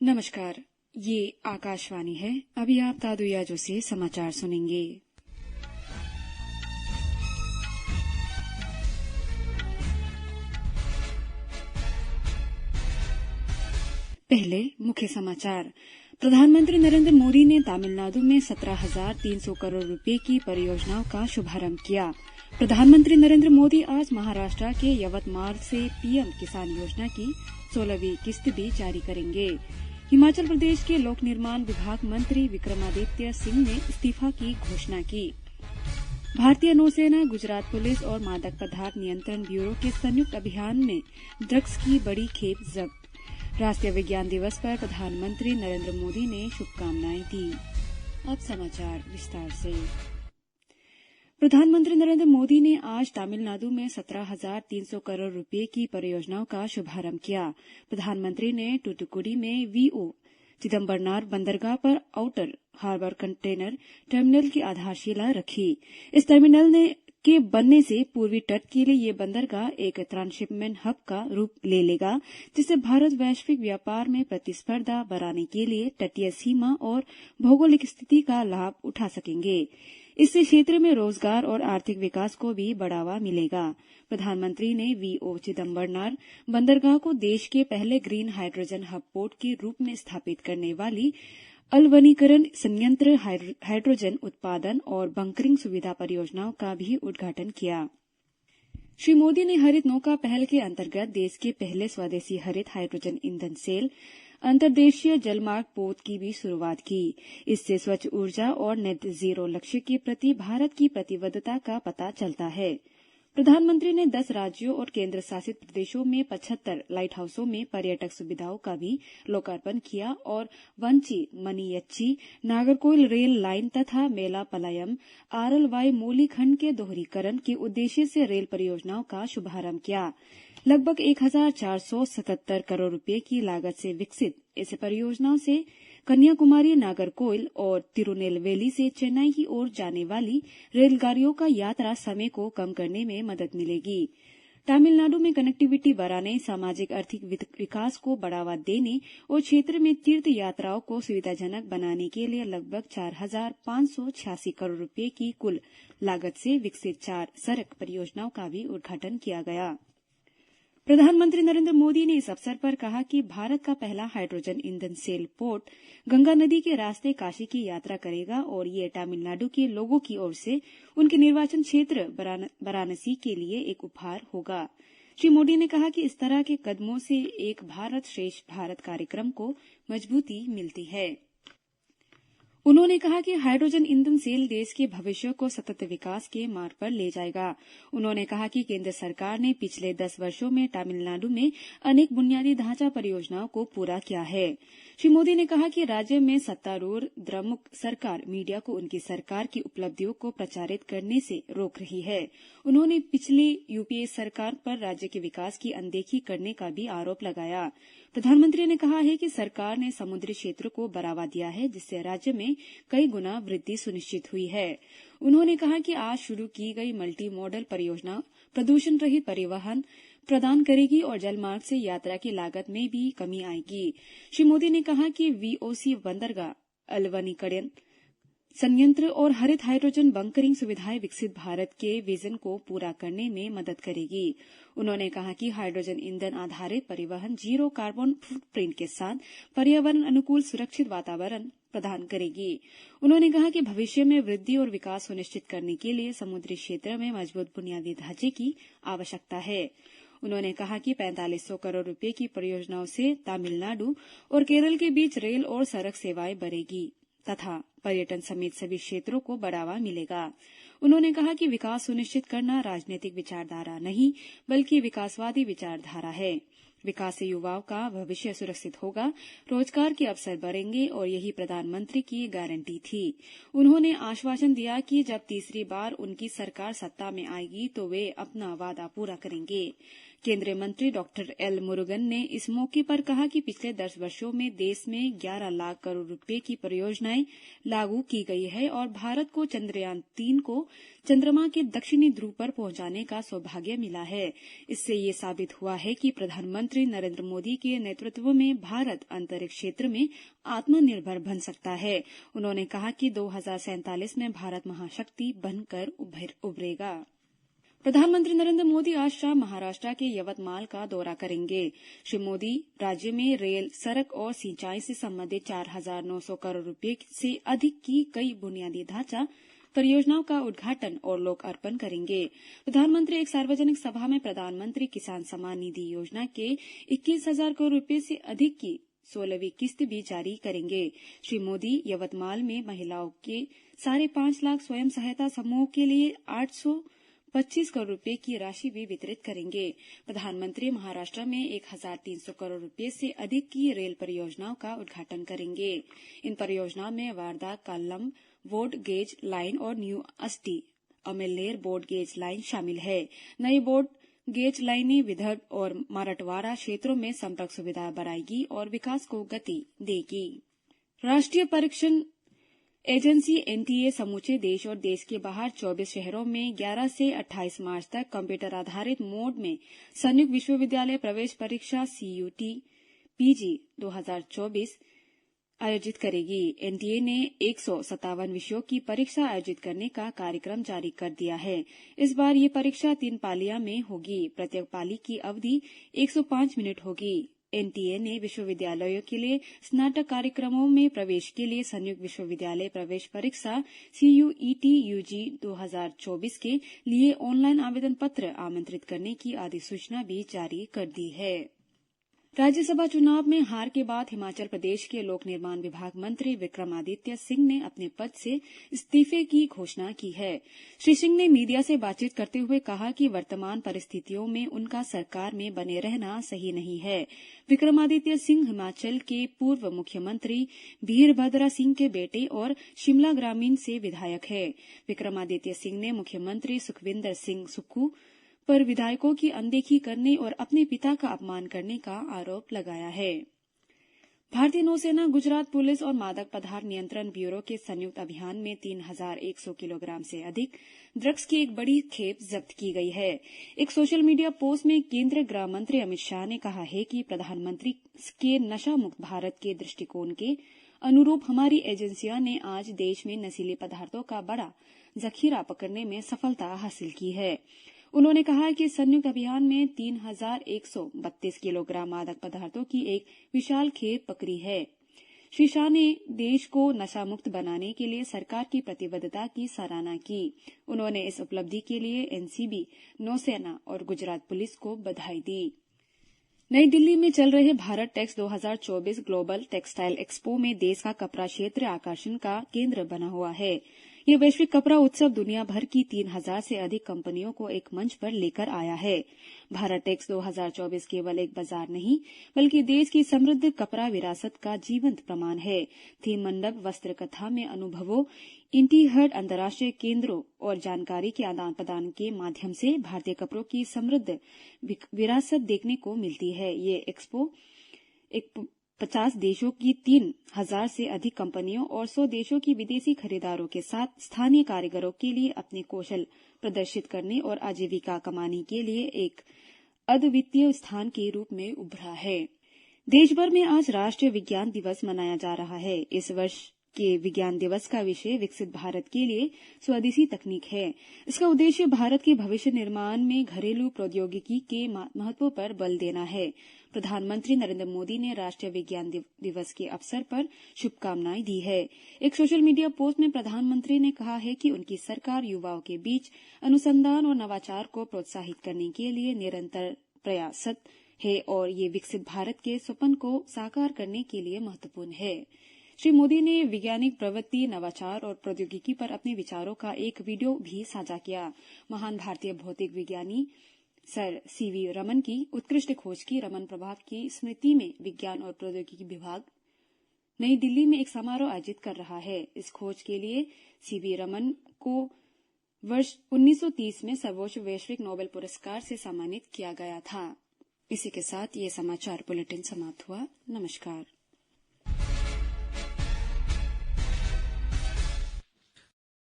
नमस्कार, ये आकाशवाणी है। अभी आप तादुयाजो से समाचार सुनेंगे। पहले मुख्य समाचार। प्रधानमंत्री नरेंद्र मोदी ने तमिलनाडु में 17,300 करोड़ रुपए की परियोजनाओं का शुभारंभ किया। प्रधानमंत्री नरेंद्र मोदी आज महाराष्ट्र के यवतमाल से पीएम किसान योजना की 16वीं किस्त भी जारी करेंगे। हिमाचल प्रदेश के लोक निर्माण विभाग मंत्री विक्रमादित्य सिंह ने इस्तीफा की घोषणा की। भारतीय नौसेना, गुजरात पुलिस और मादक पदार्थ नियंत्रण ब्यूरो के संयुक्त अभियान में ड्रग्स की बड़ी खेप जब्त। राष्ट्रीय विज्ञान दिवस पर प्रधानमंत्री नरेंद्र मोदी ने शुभकामनाएं दी। अब समाचार विस्तार से। प्रधानमंत्री नरेंद्र मोदी ने आज तमिलनाडु में 17,300 करोड़ रुपए की परियोजनाओं का शुभारंभ किया। प्रधानमंत्री ने टूटुकुडी में वीओ चिदम्बरनार बंदरगाह पर आउटर हार्बर कंटेनर टर्मिनल की आधारशिला रखी। इस टर्मिनल के बनने से पूर्वी तट के लिए ये बंदरगाह एक ट्रांसशिपमेंट हब का रूप ले लेगा, जिससे भारत वैश्विक व्यापार में प्रतिस्पर्धा बढ़ाने के लिए तटीय सीमा और भौगोलिक स्थिति का लाभ उठा सकेंगे। इससे क्षेत्र में रोजगार और आर्थिक विकास को भी बढ़ावा मिलेगा। प्रधानमंत्री ने वीओ चिदम्बरनार बंदरगाह को देश के पहले ग्रीन हाइड्रोजन हब पोर्ट के रूप में स्थापित करने वाली अलवनीकरण संयंत्र, हाइड्रोजन उत्पादन और बंकरिंग सुविधा परियोजनाओं का भी उद्घाटन किया। श्री मोदी ने हरित नौका पहल के अंतर्गत देश के पहले स्वदेशी हरित हाइड्रोजन ईंधन सेल अंतर्देशीय जलमार्ग पोत की भी शुरुआत की। इससे स्वच्छ ऊर्जा और नेट जीरो लक्ष्य के प्रति भारत की प्रतिबद्धता का पता चलता है। प्रधानमंत्री ने 10 राज्यों और केंद्र शासित प्रदेशों में 75 लाइट हाउसों में पर्यटक सुविधाओं का भी लोकार्पण किया और वंची, मनियच्ची, नागरकोइल रेल लाइन तथा मेलापलायम आरएलवाई मूली खंड के दोहरीकरण के उद्देश्य से रेल परियोजनाओं का शुभारंभ किया। लगभग 1,477 करोड़ रुपए की लागत से विकसित इस परियोजनाओं से कन्याकुमारी, नागरकोइल और तिरुनेलवेली से चेन्नई की ओर जाने वाली रेलगाड़ियों का यात्रा समय को कम करने में मदद मिलेगी। तमिलनाडु में कनेक्टिविटी बढ़ाने, सामाजिक आर्थिक विकास को बढ़ावा देने और क्षेत्र में तीर्थ यात्राओं को सुविधाजनक बनाने के लिए लगभग 4,586 करोड़ रुपए की कुल लागत से विकसित 4 सड़क परियोजनाओं का भी उद्घाटन किया गया। प्रधानमंत्री नरेंद्र मोदी ने इस अवसर पर कहा कि भारत का पहला हाइड्रोजन ईंधन सेल पोर्ट गंगा नदी के रास्ते काशी की यात्रा करेगा और ये तमिलनाडु के लोगों की ओर से उनके निर्वाचन क्षेत्र वाराणसी के लिए एक उपहार होगा। श्री मोदी ने कहा कि इस तरह के कदमों से एक भारत श्रेष्ठ भारत कार्यक्रम को मजबूती मिलती है। उन्होंने कहा कि हाइड्रोजन ईंधन सेल देश के भविष्य को सतत विकास के मार्ग पर ले जाएगा। उन्होंने कहा कि केंद्र सरकार ने पिछले 10 वर्षों में तमिलनाडु में अनेक बुनियादी ढांचा परियोजनाओं को पूरा किया है। श्री मोदी ने कहा कि राज्य में सत्तारूढ़ द्रमुक सरकार मीडिया को उनकी सरकार की उपलब्धियों को प्रचारित करने से रोक रही है। उन्होंने पिछली यूपीए सरकार पर राज्य के विकास की अनदेखी करने का भी आरोप लगाया। प्रधानमंत्री ने कहा है कि सरकार ने समुद्री क्षेत्र को बढ़ावा दिया है, जिससे राज्य में कई गुना वृद्धि सुनिश्चित हुई है। उन्होंने कहा कि आज शुरू की गई मल्टी मॉडल परियोजना प्रदूषण रहित परिवहन प्रदान करेगी और जलमार्ग से यात्रा की लागत में भी कमी आएगी। श्री मोदी ने कहा कि वीओसी बंदरगाह, अलवनीकरण संयंत्र और हरित हाइड्रोजन बंकरिंग सुविधाएं विकसित भारत के विजन को पूरा करने में मदद करेगी। उन्होंने कहा कि हाइड्रोजन ईंधन आधारित परिवहन जीरो कार्बन फुटप्रिंट के साथ पर्यावरण अनुकूल सुरक्षित वातावरण प्रदान करेगी। उन्होंने कहा कि भविष्य में वृद्धि और विकास सुनिश्चित करने के लिए समुद्री क्षेत्र में मजबूत बुनियादी ढांचे की आवश्यकता है। उन्होंने कहा कि 4,500 करोड़ रुपए की परियोजनाओं से तमिलनाडु और केरल के बीच रेल और सड़क सेवाएं बढ़ेगी तथा पर्यटन समेत सभी क्षेत्रों को बढ़ावा मिलेगा। उन्होंने कहा कि विकास सुनिश्चित करना राजनीतिक विचारधारा नहीं, बल्कि विकासवादी विचारधारा है। विकास से युवाओं का भविष्य सुरक्षित होगा, रोजगार के अवसर बढ़ेंगे और यही प्रधानमंत्री की गारंटी थी। उन्होंने आश्वासन दिया कि जब तीसरी बार उनकी सरकार सत्ता में आएगी तो वे अपना वादा पूरा करेंगे। केंद्रीय मंत्री डॉक्टर एल मुरुगन ने इस मौके पर कहा कि पिछले 10 वर्षों में देश में 11 लाख करोड़ रुपए की परियोजनाएं लागू की गई है और भारत को चंद्रयान 3 को चंद्रमा के दक्षिणी ध्रुव पर पहुंचाने का सौभाग्य मिला है। इससे ये साबित हुआ है कि प्रधानमंत्री नरेंद्र मोदी के नेतृत्व में भारत अंतरिक्ष क्षेत्र में आत्मनिर्भर बन सकता है। उन्होंने कहा कि 2047 में भारत महाशक्ति बनकर उभरेगा। प्रधानमंत्री नरेंद्र मोदी आज शाम महाराष्ट्र के यवतमाल का दौरा करेंगे। श्री मोदी राज्य में रेल, सड़क और सिंचाई से संबंधित 4,900 करोड़ रुपए से अधिक की कई बुनियादी ढांचा परियोजनाओं का उद्घाटन और लोकार्पण करेंगे। प्रधानमंत्री एक सार्वजनिक सभा में प्रधानमंत्री किसान सम्मान निधि योजना के 21,000 करोड़ रुपए से अधिक की 16वीं किस्त भी जारी करेंगे। श्री मोदी यवतमाल में महिलाओं के 5.5 लाख स्वयं सहायता समूह के लिए 825 करोड़ रुपए की राशि भी वितरित करेंगे। प्रधानमंत्री महाराष्ट्र में 1,300 करोड़ रुपए से अधिक की रेल परियोजनाओं का उद्घाटन करेंगे। इन परियोजनाओं में वार्धा कालम ब्रॉड गेज लाइन और न्यू अस्थि अमेल्नेर ब्रॉड गेज लाइन शामिल है। नई ब्रॉड गेज लाइनें विदर्भ और मराठवाड़ा क्षेत्रों में संपर्क सुविधा बढ़ाएगी और विकास को गति देगी। राष्ट्रीय परीक्षण एजेंसी एनटीए समूचे देश और देश के बाहर 24 शहरों में 11 से 28 मार्च तक कंप्यूटर आधारित मोड में संयुक्त विश्वविद्यालय प्रवेश परीक्षा CUT PG 2024 आयोजित करेगी। एनटीए ने 157 विषयों की परीक्षा आयोजित करने का कार्यक्रम जारी कर दिया है। इस बार ये परीक्षा 3 पालियां में होगी। प्रत्येक पाली की अवधि 105 मिनट होगी। एनटीए ने विश्वविद्यालयों के लिए स्नातक कार्यक्रमों में प्रवेश के लिए संयुक्त विश्वविद्यालय प्रवेश परीक्षा CUET UG 2024 के लिए ऑनलाइन आवेदन पत्र आमंत्रित करने की अधिसूचना भी जारी कर दी है। राज्यसभा चुनाव में हार के बाद हिमाचल प्रदेश के लोक निर्माण विभाग मंत्री विक्रमादित्य सिंह ने अपने पद से इस्तीफे की घोषणा की है। श्री सिंह ने मीडिया से बातचीत करते हुए कहा कि वर्तमान परिस्थितियों में उनका सरकार में बने रहना सही नहीं है। विक्रमादित्य सिंह हिमाचल के पूर्व मुख्यमंत्री वीरभद्र सिंह के बेटे और शिमला ग्रामीण से विधायक है। विक्रमादित्य सिंह ने मुख्यमंत्री सुखविंदर सिंह सुक्खू पर विधायकों की अनदेखी करने और अपने पिता का अपमान करने का आरोप लगाया है। भारतीय नौसेना, गुजरात पुलिस और मादक पदार्थ नियंत्रण ब्यूरो के संयुक्त अभियान में 3,100 किलोग्राम से अधिक ड्रग्स की एक बड़ी खेप जब्त की गई है। एक सोशल मीडिया पोस्ट में केंद्रीय गृह मंत्री अमित शाह ने कहा है कि प्रधानमंत्री के नशा मुक्त भारत के दृष्टिकोण के अनुरूप हमारी एजेंसियों ने आज देश में नशीले पदार्थों का बड़ा जखीरा पकड़ने में सफलता हासिल की है। उन्होंने कहा कि संयुक्त अभियान में 3,132 किलोग्राम मादक पदार्थों की एक विशाल खेप पकड़ी है। श्री शाह ने देश को नशा मुक्त बनाने के लिए सरकार की प्रतिबद्धता की सराहना की। उन्होंने इस उपलब्धि के लिए एनसीबी, नौसेना और गुजरात पुलिस को बधाई दी। नई दिल्ली में चल रहे Bharat Tex 2024 global textile expo में देश का कपड़ा क्षेत्र आकर्षण का केंद्र बना हुआ है। यह वैश्विक कपड़ा उत्सव दुनिया भर की 3,000 से अधिक कंपनियों को एक मंच पर लेकर आया है। भारत टेक्स 2024 केवल एक बाजार नहीं, बल्कि देश की समृद्ध कपड़ा विरासत का जीवंत प्रमाण है। थीम मंडप, वस्त्र कथा में अनुभवों, इंटीहर्ड अंतर्राष्ट्रीय केंद्रों और जानकारी के आदान प्रदान के माध्यम से भारतीय कपड़ों की समृद्ध विरासत देखने को मिलती है। ये एक्सपो 50 देशों की 3,000 से अधिक कंपनियों और 100 देशों की विदेशी खरीदारों के साथ स्थानीय कारीगरों के लिए अपने कौशल प्रदर्शित करने और आजीविका कमाने के लिए एक अद्वितीय स्थान के रूप में उभरा है। देश भर में आज राष्ट्रीय विज्ञान दिवस मनाया जा रहा है। इस वर्ष के विज्ञान दिवस का विषय विकसित भारत के लिए स्वदेशी तकनीक है। इसका उद्देश्य भारत के भविष्य निर्माण में घरेलू प्रौद्योगिकी के महत्व पर बल देना है। प्रधानमंत्री नरेंद्र मोदी ने राष्ट्रीय विज्ञान दिवस के अवसर पर शुभकामनाएं दी है। एक सोशल मीडिया पोस्ट में प्रधानमंत्री ने कहा है कि उनकी सरकार युवाओं के बीच अनुसंधान और नवाचार को प्रोत्साहित करने के लिए निरंतर प्रयासरत है और ये विकसित भारत के स्वप्न को साकार करने के लिए महत्वपूर्ण है। श्री मोदी ने वैज्ञानिक प्रवृत्ति, नवाचार और प्रौद्योगिकी पर अपने विचारों का एक वीडियो भी साझा किया। महान भारतीय भौतिक विज्ञानी सर सीवी रमन की उत्कृष्ट खोज की रमन प्रभाव की स्मृति में विज्ञान और प्रौद्योगिकी विभाग नई दिल्ली में एक समारोह आयोजित कर रहा है। इस खोज के लिए सीवी रमन को वर्ष 1930 में सर्वोच्च वैश्विक नोबेल पुरस्कार से सम्मानित किया गया था। इसी के साथ ये समाचार बुलेटिन समाप्त हुआ। नमस्कार।